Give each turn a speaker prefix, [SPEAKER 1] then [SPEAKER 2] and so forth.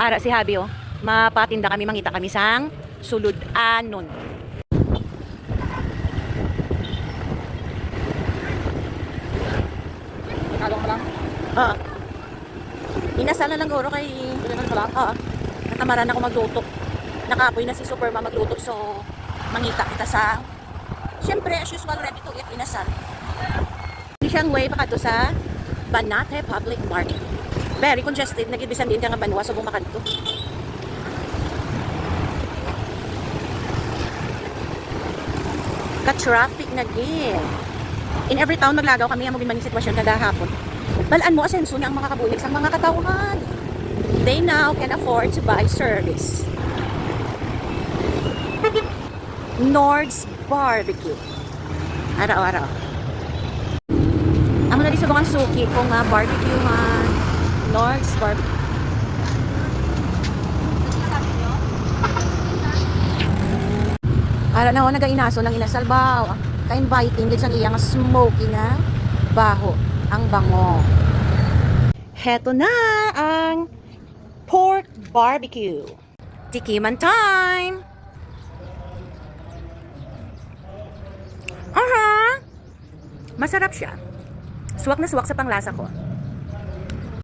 [SPEAKER 1] Ara si Habi oh. Mapatinda kami, mangita kami sang sulod anon.
[SPEAKER 2] Kalong pa lang.
[SPEAKER 1] Oo. Inasal na lang guro kay
[SPEAKER 2] Ganyan pa lang.
[SPEAKER 1] oo. Natamaran ako magluto. Nakapoy na si Superma magluto so mangita kita sa syempre as usual ready to eat inasal. Hindi siyang way pa kadto sa Banate Public Market. Very congested, nagibisan din ka nga banwa so bumakadto. Ka-traffic na gid. In every town maglagaw kami ang maging sitwasyon kada hapon. Balaan mo asenso na ang mga kabulig sa mga katawhan. They now can afford to buy service. Nord's Barbecue. Araw-araw. Amo na di subong ang suki kung barbecue man. Nord's Barbecue. Ara na ako nagainaso ng inasalbaw. Ka-inviting din sa iyang smoky na baho. Ang bango. Heto na ang pork barbecue. Tikiman time! Aha! Masarap siya. Suwak na suwak sa panglasa ko.